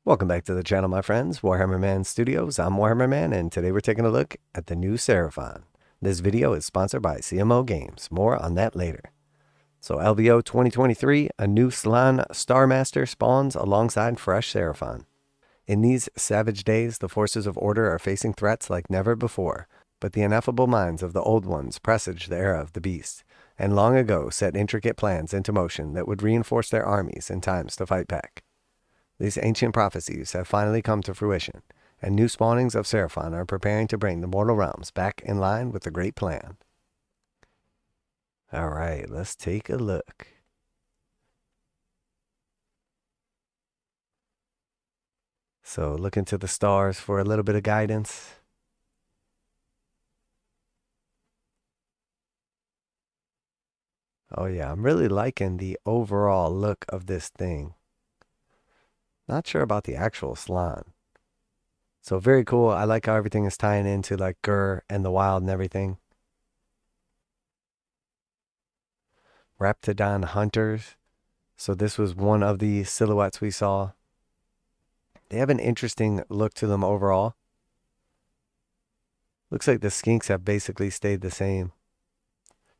Welcome back to the channel, my friends. Warhammer Man Studios. I'm Warhammer Man, and today we're taking a look at the new Seraphon. This video is sponsored by CMO Games. More on that later. So LVO 2023, a new Slann Starmaster spawns alongside fresh Seraphon. In these savage days, the forces of order are facing threats like never before, but the ineffable minds of the old ones presaged the era of the beast, and long ago set intricate plans into motion that would reinforce their armies in times to fight back. These ancient prophecies have finally come to fruition, and new spawnings of Seraphon are preparing to bring the mortal realms back in line with the great plan. Alright, let's take a look. So look into the stars for a little bit of guidance. Oh yeah, I'm really liking the overall look of this thing. Not sure about the actual Slann. So very cool. I like how everything is tying into like Gur and the wild and everything. Rapidon Hunters. So this was one of the silhouettes we saw. They have an interesting look to them overall. Looks like the skinks have basically stayed the same.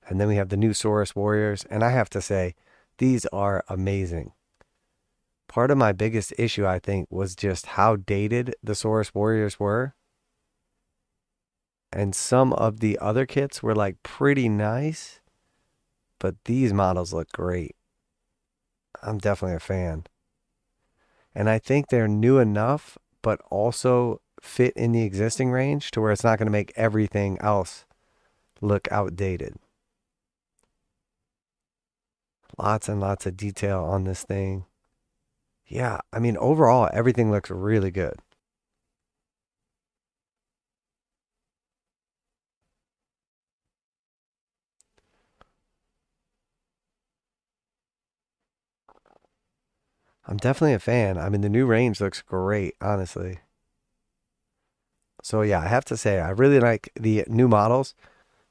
And then we have the new Saurus Warriors. And I have to say, these are amazing. Part of my biggest issue, I think, was just how dated the Saurus Warriors were. And some of the other kits were like pretty nice. But these models look great. I'm definitely a fan. And I think they're new enough, but also fit in the existing range to where it's not going to make everything else look outdated. Lots and lots of detail on this thing. Yeah, I mean, overall, everything looks really good. I'm definitely a fan. I mean, the new range looks great, honestly. So yeah, I have to say, I really like the new models.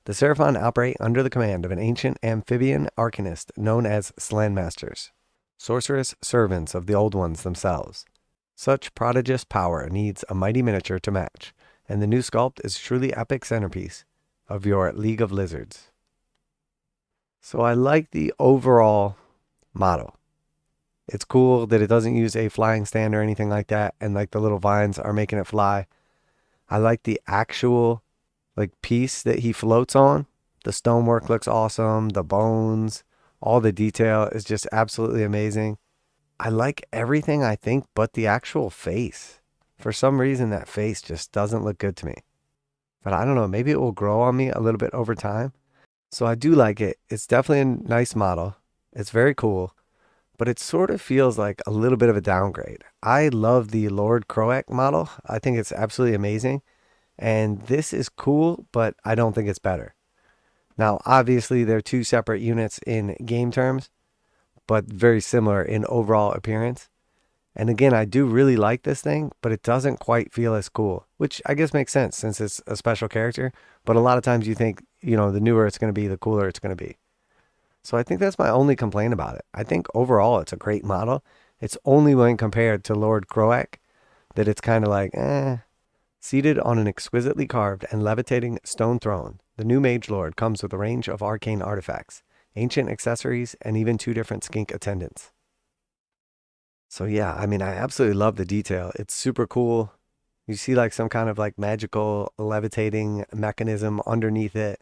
The Seraphon operate under the command of an ancient amphibian arcanist known as Slann Masters, sorcerous servants of the old ones themselves. Such prodigious power needs a mighty miniature to match, and the new sculpt is truly epic centerpiece of your League of Lizards. So I like the overall model. It's cool that it doesn't use a flying stand or anything like that, and like the little vines are making it fly. I like the actual like piece that he floats on. The stonework looks awesome. The bones, all the detail is just absolutely amazing. I like everything, I think, but the actual face. For some reason, that face just doesn't look good to me. But I don't know, maybe it will grow on me a little bit over time. So I do like it. It's definitely a nice model. It's very cool. But it sort of feels like a little bit of a downgrade. I love the Lord Croak model. I think it's absolutely amazing. And this is cool, but I don't think it's better. Now, obviously, they're two separate units in game terms, but very similar in overall appearance. And again, I do really like this thing, but it doesn't quite feel as cool, which I guess makes sense since it's a special character. But a lot of times you think, you know, the newer it's going to be, the cooler it's going to be. So I think that's my only complaint about it. I think overall it's a great model. It's only when compared to Lord Croak that it's kind of like, eh. Seated on an exquisitely carved and levitating stone throne, the new Mage Lord comes with a range of arcane artifacts, ancient accessories, and even 2 different skink attendants. So yeah, I mean, I absolutely love the detail. It's super cool. You see like some kind of like magical levitating mechanism underneath it.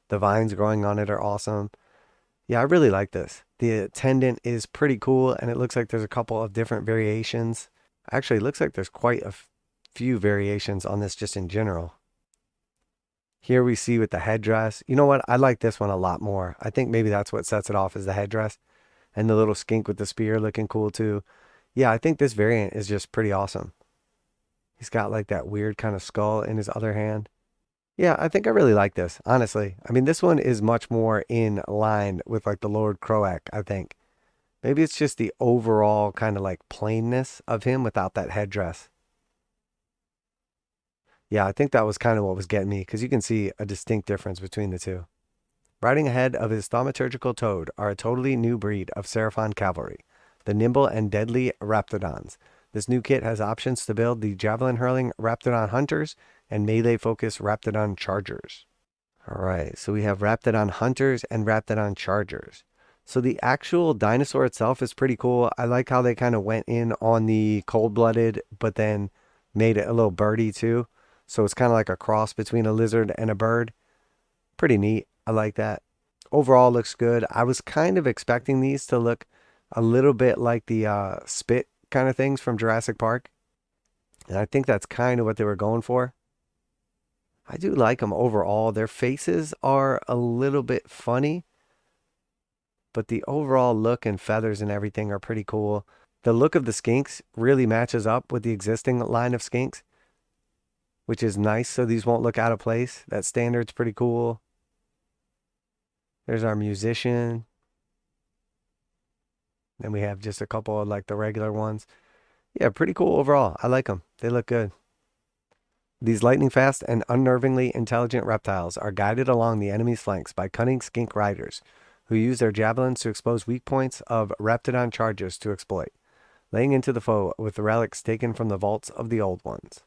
The vines growing on it are awesome. Yeah, I really like this. The attendant is pretty cool, and it looks like there's a couple of different variations. Actually, it looks like there's quite a few variations on this just in general. Here we see with the headdress. You know what? I like this one a lot more. I think maybe that's what sets it off is the headdress. And the little skink with the spear looking cool too. Yeah, I think this variant is just pretty awesome. He's got like that weird kind of skull in his other hand. Yeah, I think I really like this, honestly. I mean, this one is much more in line with like the Lord Croak, I think. Maybe it's just the overall kind of like plainness of him without that headdress. Yeah, I think that was kind of what was getting me, because you can see a distinct difference between the two. Riding ahead of his thaumaturgical toad are a totally new breed of Seraphon cavalry, the nimble and deadly Raptadons. This new kit has options to build the javelin hurling Rapidon Hunters and melee focused Raptadon Chargers. Alright, so we have Raptadon Hunters and Raptadon Chargers. So the actual dinosaur itself is pretty cool. I like how they kind of went in on the cold-blooded, but then made it a little birdy too. So it's kind of like a cross between a lizard and a bird. Pretty neat. I like that. Overall looks good. I was kind of expecting these to look a little bit like the spit kind of things from Jurassic Park. And I think that's kind of what they were going for. I do like them overall. Their faces are a little bit funny, but the overall look and feathers and everything are pretty cool. The look of the skinks really matches up with the existing line of skinks, which is nice, so these won't look out of place. That standard's pretty cool. There's our musician. Then we have just a couple of like the regular ones. Yeah, pretty cool overall. I like them. They look good. These lightning fast and unnervingly intelligent reptiles are guided along the enemy's flanks by cunning skink riders who use their javelins to expose weak points of Raptadon charges to exploit, laying into the foe with the relics taken from the vaults of the old ones.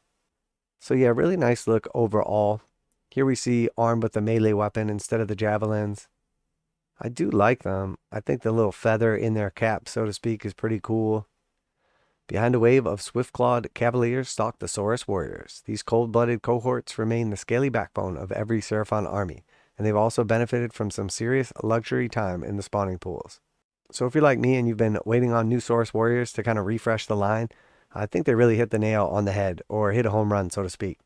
So yeah, really nice look overall. Here we see armed with a melee weapon instead of the javelins. I do like them. I think the little feather in their cap, so to speak, is pretty cool. Behind a wave of swift-clawed cavaliers stalk the Saurus Warriors. These cold-blooded cohorts remain the scaly backbone of every Seraphon army, and they've also benefited from some serious luxury time in the spawning pools. So if you're like me and you've been waiting on new Saurus Warriors to kind of refresh the line, I think they really hit the nail on the head, or hit a home run, so to speak.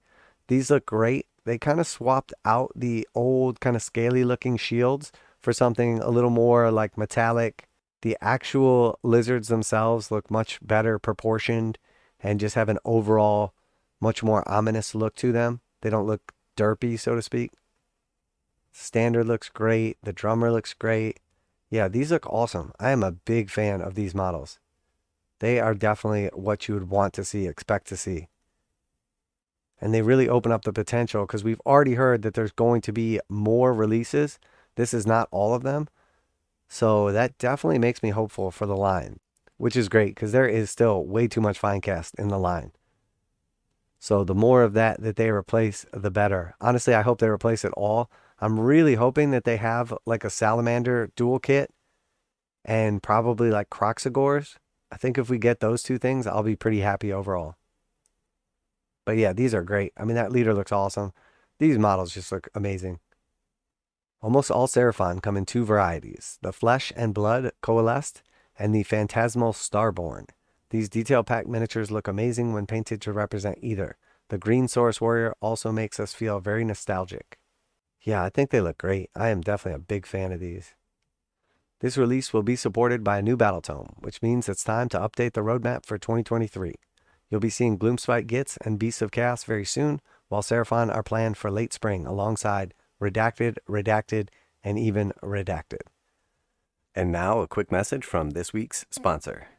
These look great. They kind of swapped out the old kind of scaly-looking shields for something a little more like metallic. The actual lizards themselves look much better proportioned and just have an overall much more ominous look to them. They don't look derpy, so to speak. Standard looks great. The drummer looks great. Yeah, these look awesome. I am a big fan of these models. They are definitely what you would want to see, expect to see. And they really open up the potential because we've already heard that there's going to be more releases. This is not all of them. So that definitely makes me hopeful for the line, which is great because there is still way too much Finecast in the line. So the more of that they replace, the better. Honestly, I hope they replace it all. I'm really hoping that they have like a salamander dual kit and probably like croxagores. I think if we get those two things, I'll be pretty happy overall. But yeah, these are great. I mean, that leader looks awesome. These models just look amazing. Almost all Seraphon come in two varieties, the Flesh and Blood Coalesced and the Phantasmal Starborn. These detail-packed miniatures look amazing when painted to represent either. The green Saurus Warrior also makes us feel very nostalgic. Yeah, I think they look great. I am definitely a big fan of these. This release will be supported by a new Battletome, which means it's time to update the roadmap for 2023. You'll be seeing Gloomspite Gits and Beasts of Chaos very soon, while Seraphon are planned for late spring alongside Redacted, Redacted, and even Redacted. And now a quick message from this week's sponsor.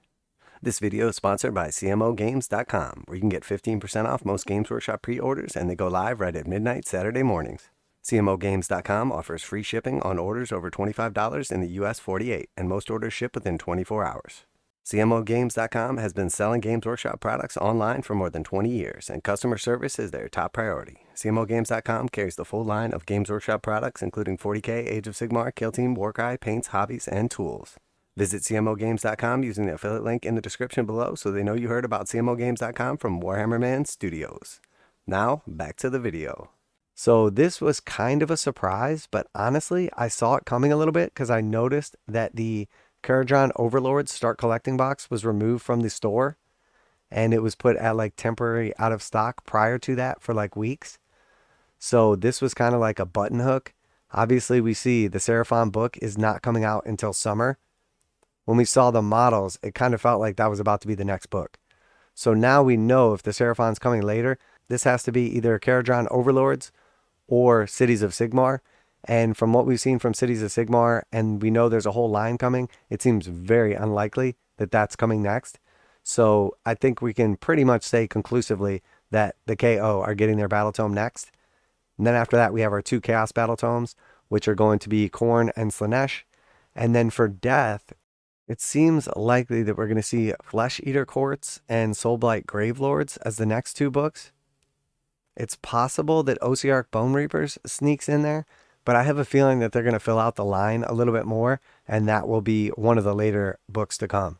This video is sponsored by CMOgames.com, where you can get 15% off most Games Workshop pre-orders, and they go live right at midnight Saturday mornings. CMOgames.com offers free shipping on orders over $25 in the US 48, and most orders ship within 24 hours. CMOgames.com has been selling Games Workshop products online for more than 20 years, and customer service is their top priority. CMOgames.com carries the full line of Games Workshop products, including 40K, Age of Sigmar, Kill Team, Warcry, paints, hobbies, and tools. Visit CMOgames.com using the affiliate link in the description below so they know you heard about CMOgames.com from Warhammer Man Studios. Now, back to the video. So this was kind of a surprise, but honestly, I saw it coming a little bit because I noticed that the Kharadron Overlord's Start Collecting box was removed from the store, and it was put at like temporary out of stock prior to that for like weeks. So this was kind of like a button hook. Obviously, we see the Seraphon book is not coming out until summer. When we saw the models, it kind of felt like that was about to be the next book. So now we know if the Seraphon's coming later, this has to be either Kharadron Overlords or Cities of Sigmar. And from what we've seen from Cities of Sigmar, and we know there's a whole line coming, it seems very unlikely that that's coming next. So I think we can pretty much say conclusively that the KO are getting their Battletome next. And then after that, we have our two Chaos Battletomes, which are going to be Khorne and Slaanesh. And then for Death, It seems likely that we're going to see Flesh Eater Courts and Soulblight Gravelords as the next two books. It's possible that Ossiarch Bone Reapers sneaks in there, but I have a feeling that they're going to fill out the line a little bit more, and that will be one of the later books to come.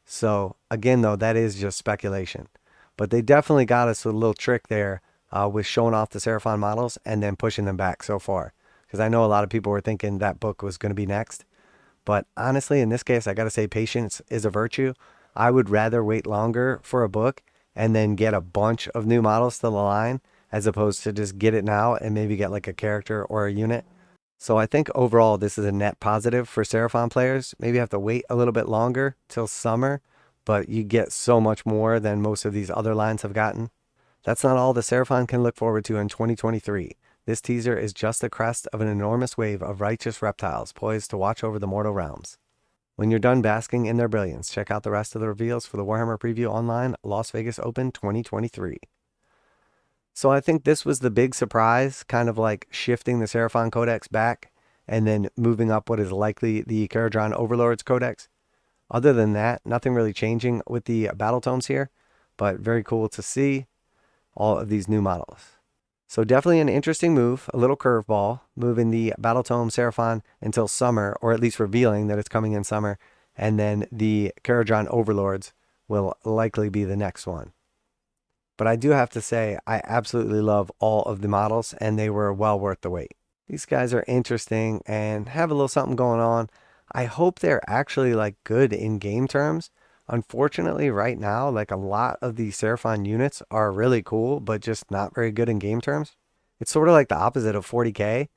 So again, though, that is just speculation. But they definitely got us with a little trick there with showing off the Seraphon models and then pushing them back so far. Because I know a lot of people were thinking that book was going to be next. But honestly, in this case, I got to say patience is a virtue. I would rather wait longer for a book and then get a bunch of new models to the line as opposed to just get it now and maybe get like a character or a unit. So I think overall this is a net positive for Seraphon players. Maybe have to wait a little bit longer till summer, but you get so much more than most of these other lines have gotten. That's not all the Seraphon can look forward to in 2023. This teaser is just the crest of an enormous wave of righteous reptiles poised to watch over the mortal realms. When you're done basking in their brilliance, check out the rest of the reveals for the Warhammer Preview Online Las Vegas Open 2023. So I think this was the big surprise, kind of like shifting the Seraphon Codex back and then moving up what is likely the Kharadron Overlords Codex. Other than that, nothing really changing with the Battletomes here, but very cool to see all of these new models. So definitely an interesting move, a little curveball, moving the Battletome Seraphon until summer, or at least revealing that it's coming in summer, and then the Kharadron Overlords will likely be the next one. But I do have to say, I absolutely love all of the models, and they were well worth the wait. These guys are interesting and have a little something going on. I hope they're actually like good in game terms. Unfortunately, right now, like a lot of the Seraphon units are really cool, but just not very good in game terms. It's sort of like the opposite of 40k,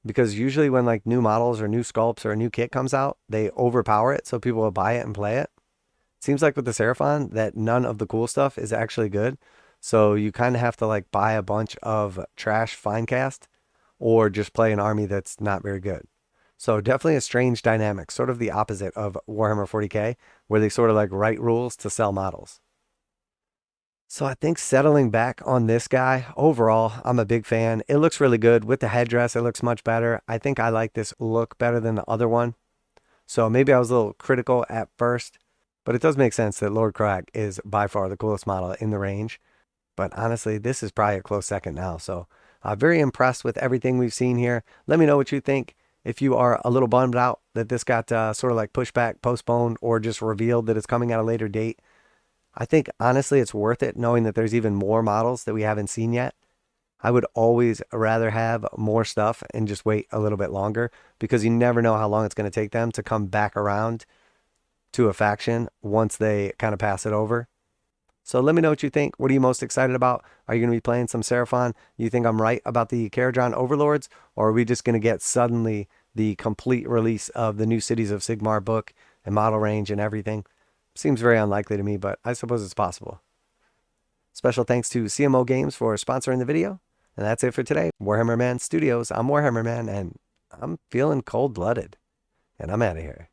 because usually when like new models or new sculpts or a new kit comes out, they overpower it so people will buy it and play it. It seems like with the Seraphon that none of the cool stuff is actually good. So you kind of have to like buy a bunch of trash finecast or just play an army that's not very good. So definitely a strange dynamic, sort of the opposite of Warhammer 40k, where they sort of like write rules to sell models. So I think settling back on this guy, overall, I'm a big fan. It looks really good. With the headdress, it looks much better. I think I like this look better than the other one. So maybe I was a little critical at first, but it does make sense that Lord Crack is by far the coolest model in the range. But honestly, this is probably a close second now. So very impressed with everything we've seen here. Let me know what you think. If you are a little bummed out that this got sort of like pushed back, postponed, or just revealed that it's coming at a later date, I think honestly it's worth it knowing that there's even more models that we haven't seen yet. I would always rather have more stuff and just wait a little bit longer, because you never know how long it's going to take them to come back around to a faction once they kind of pass it over. So let me know what you think. What are you most excited about? Are you going to be playing some Seraphon? You think I'm right about the Kharadron Overlords? Or are we just going to get suddenly the complete release of the new Cities of Sigmar book and model range and everything? Seems very unlikely to me, but I suppose it's possible. Special thanks to CMO Games for sponsoring the video. And that's it for today. Warhammer Man Studios. I'm Warhammer Man, and I'm feeling cold-blooded. And I'm out of here.